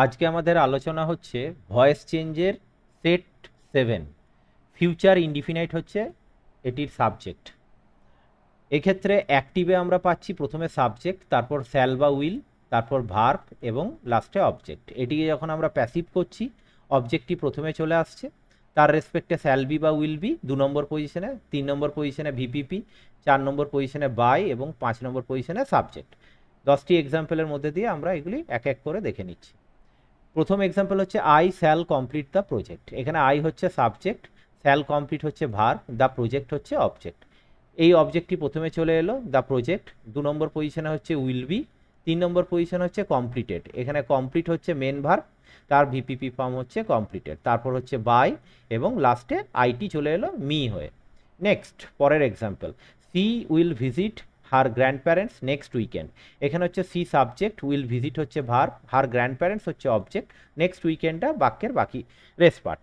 আজকে আমাদের আলোচনা হচ্ছে ভয়েস চেঞ্জের সেট 7। ফিউচার ইনডিফিনাইট হচ্ছে এটির সাবজেক্ট। এক্ষেত্রে অ্যাক্টিভে আমরা পাচ্ছি প্রথমে সাবজেক্ট, তারপর শ্যাল বা উইল, তারপর ভার্ব এবং লাস্টে অবজেক্ট। এটিকে যখন আমরা প্যাসিভ করছি, অবজেক্টটি প্রথমে চলে আসছে, তার রেসপেক্টে শ্যাল বি বা উইল বি 2 নম্বর পজিশনে, 3 নম্বর পজিশনে ভিপিপি, 4 নম্বর পজিশনে বাই এবং 5 নম্বর পজিশনে সাবজেক্ট। 10টি এক্সাম্পলের মধ্যে দিয়ে আমরা এগুলি এক এক করে দেখে নিচ্ছি। প্রথম এক্সাম্পল হচ্ছে I shall complete the project. এখানে আই হচ্ছে সাবজেক্ট, শ্যাল কমপ্লিট হচ্ছে ভার্ব, দ্য প্রজেক্ট হচ্ছে অবজেক্ট। এই অবজেক্টটি প্রথমে চলে এলো, দ্য প্রজেক্ট। 2 নম্বর পজিশনে হচ্ছে উইল বি, 3 নম্বর পজিশন হচ্ছে কমপ্লিটেড। এখানে কমপ্লিট হচ্ছে মেন ভার্ব, তার ভিপিপি ফর্ম হচ্ছে কমপ্লিটেড। তারপর হচ্ছে বাই এবং লাস্টে আইটি চলে এলো মি হয়ে। নেক্সট পরের example, she will visit her grandparents next উইকেন্ড। এখানে হচ্ছে সি সাবজেক্ট, উইল ভিজিট হচ্ছে ভার্ব, হার গ্র্যান্ড প্যারেন্টস হচ্ছে অবজেক্ট, নেক্সট উইকেন্ডটা বাক্যের বাকি রেস্ট পার্ট।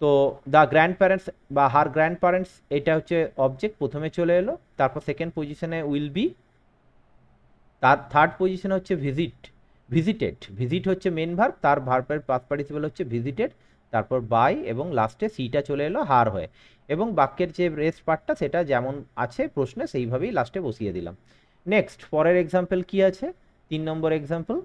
তো দ্য গ্র্যান্ড প্যারেন্টস বা হার গ্র্যান্ড প্যারেন্টস এটা হচ্ছে অবজেক্ট, প্রথমে চলে এলো, তারপর সেকেন্ড পজিশনে উইল বি, তার থার্ড পজিশনে হচ্ছে ভিজিটেড। ভিজিট হচ্ছে মেন ভার্ব, তার ভার্বের পাস্ট পার্টিসিপল হচ্ছে ভিজিটেড, তারপর বাই এবং লাস্টে সিটা চলে এলো হার হয়ে। এবং বাক্যের যে রেস্ট পার্টটা সেটা যেমন আছে প্রশ্নে সেইভাবেই লাস্টে বসিয়ে দিলাম। নেক্সট পরের এক্সাম্পল কি আছে, 3 number example,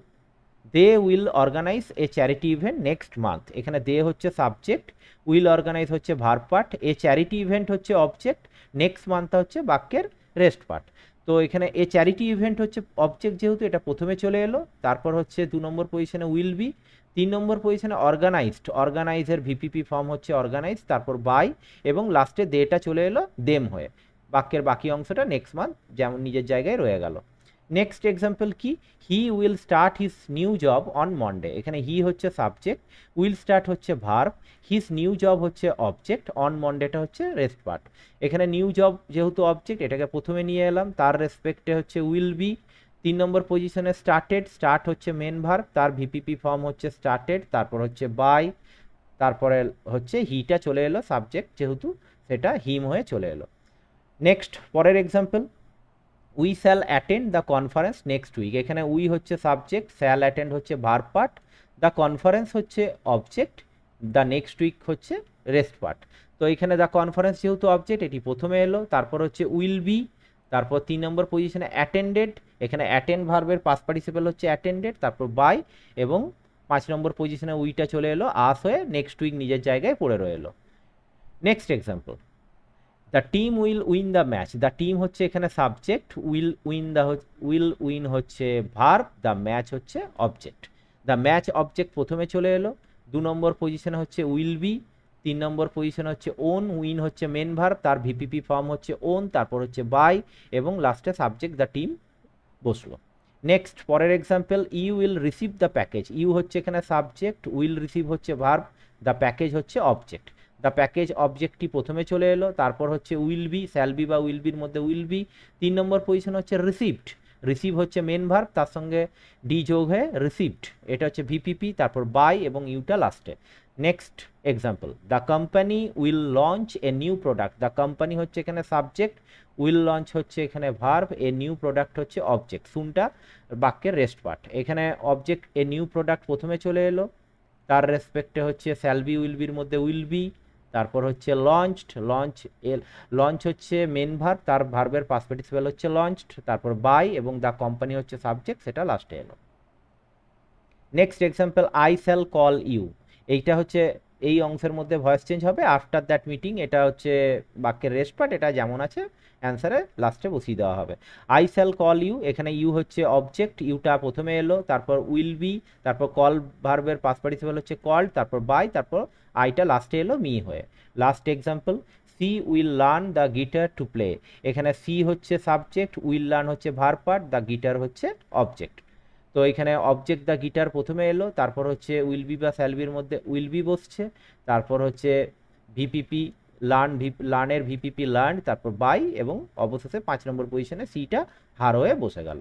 they will organise a charity event next month. এখানে দে হচ্ছে সাবজেক্ট, উইল অর্গানাইজ হচ্ছে verb part, a charity event হচ্ছে অবজেক্ট, নেক্সট মান্থ হচ্ছে বাক্যের রেস্ট পার্ট। তো এখানে এ চ্যারিটি ইভেন্ট হচ্ছে অবজেক্ট, যেহেতু এটা প্রথমে চলে এলো, তারপর হচ্ছে 2 নম্বর পজিশনে উইল বি, 3 নম্বর পজিশনে অর্গানাইজড, অর্গানাইজের ভিপিপি ফর্ম হচ্ছে অর্গানাইজ, তারপর বাই এবং লাস্টে দেটা চলে এলো দেম হয়ে। বাক্যের বাকি অংশটা নেক্সট মান্থ যেমন নিজের জায়গায় রয়ে গেল। নেক্সট এক্সাম্পল কি, he will start his new job on Monday. এখানে হি হচ্ছে সাবজেক্ট, উইল স্টার্ট হচ্ছে ভার্ব, হিজ নিউ জব হচ্ছে অবজেক্ট, অন মন্ডেটা হচ্ছে রেস্ট পার্ট। এখানে নিউ জব যেহেতু অবজেক্ট, এটাকে প্রথমে নিয়ে এলাম, তার রেসপেক্টে হচ্ছে উইল বি। 3 নম্বর পজিশনে স্টার্টেড, স্টার্ট হচ্ছে মেন ভার্ব, তার ভিপিপি ফর্ম হচ্ছে স্টার্টেড, তারপর হচ্ছে বাই, তারপরে হচ্ছে হিটা চলে এলো সাবজেক্ট, যেহেতু সেটা হিম হয়ে চলে এলো। নেক্সট পরের example, we shall attend the conference next week. এখানে উই হচ্ছে সাবজেক্ট, শ্যাল অ্যাটেন্ড হচ্ছে ভার্ব পার্ট, দ্য কনফারেন্স হচ্ছে অবজেক্ট, দ্য নেক্সট উইক হচ্ছে রেস্ট পার্ট। তো এখানে দ্য কনফারেন্স যেহেতু অবজেক্ট, এটি প্রথমে এলো, তারপর হচ্ছে উইল বি, তারপর 3 নম্বর পজিশনে অ্যাটেন্ডেড। এখানে অ্যাটেন্ড ভার্বের পাস্ট পার্টিসিপল হচ্ছে অ্যাটেন্ডেড, তারপর বাই এবং 5 নম্বর পজিশনে উইটা চলে এলো আস হয়ে, নেক্সট উইক নিজের জায়গায় পড়ে রইলো। Next example, the team will win the match. The team হচ্ছে এখানে সাবজেক্ট, উইল উইন হচ্ছে ভার্ব, দ্য ম্যাচ হচ্ছে অবজেক্ট। দ্য ম্যাচ অবজেক্ট প্রথমে চলে এলো, 2 নম্বর পজিশনে হচ্ছে উইল বি, 3 নম্বর পজিশনে হচ্ছে ওন, উইন হচ্ছে মেন ভার্ব, তার ভিপিপি ফর্ম হচ্ছে ওন, তারপর হচ্ছে বাই এবং লাস্টে সাবজেক্ট দ্য টিম বসলো। নেক্সট পরের example, you will receive the package. You হচ্ছে এখানে সাবজেক্ট, উইল রিসিভ হচ্ছে ভার্ব, দ্য প্যাকেজ হচ্ছে অবজেক্ট। দ্য প্যাকেজ অবজেক্টটি প্রথমে চলে এলো, তারপর হচ্ছে উইল বি, শ্যাল বি বা উইল বির মধ্যে উইল বি, 3 নম্বর পজিশন হচ্ছে রিসিভড, রিসিভ হচ্ছে মেন ভার্ব, তার সঙ্গে ডি যোগ হয়ে রিসিভড, এটা হচ্ছে ভিপিপি, তারপর বাই এবং ইউটা লাস্টে। Next example, the company will launch a new product. The company হচ্ছে এখানে সাবজেক্ট, উইল লঞ্চ হচ্ছে এখানে ভার্ব, এ নিউ প্রোডাক্ট হচ্ছে অবজেক্ট, শুনটা বাক্যের রেস্ট পার্ট। এখানে অবজেক্ট এ নিউ প্রোডাক্ট প্রথমে চলে এলো, তার রেসপেক্টে হচ্ছে শ্যাল বি উইল বির মধ্যে উইল বি, তারপর হচ্ছে লঞ্চড, লঞ্চ হচ্ছে মেন ভার্ব, তার ভার্বের পাস্ট পার্টিসিপল হচ্ছে লঞ্চড, তারপর বাই এবং দ্য কোম্পানি হচ্ছে সাবজেক্ট, সেটা লাস্টে এলো। Next example, I shall call you. এইটা হচ্ছে এই অংশের মধ্যে ভয়েস চেঞ্জ হবে, আফটার দ্যাট মিটিং, এটা হচ্ছে বাক্যের রেস্ট পার্ট, এটা যেমন আছে অ্যান্সারে লাস্টে বসিয়ে দেওয়া হবে। আই শ্যাল কল ইউ, এখানে ইউ হচ্ছে অবজেক্ট, ইউটা প্রথমে এলো, তারপর উইল বি, তারপর কল ভার্বের পাস্ট পার্টিসিপল হচ্ছে কল্ড, তারপর বাই, তারপর আইটা লাস্টে এলো মি হয়ে। Last example, she will learn the guitar to play. এখানে সি হচ্ছে সাবজেক্ট, উইল লার্ন হচ্ছে ভার্ব পার্ট, দ্য গিটার হচ্ছে অবজেক্ট। তো এখানে অবজেক্ট দ্য গিটার প্রথমে এলো, তারপর হচ্ছে উইল বি বা স্যালবির মধ্যে উইল বি বসছে, তারপর হচ্ছে ভিপিপি লার্নের ভিপিপি লার্ন, তারপর বাই এবং অবশেষে 5 নম্বর পজিশনে সিটা হার হয়ে বসে গেল।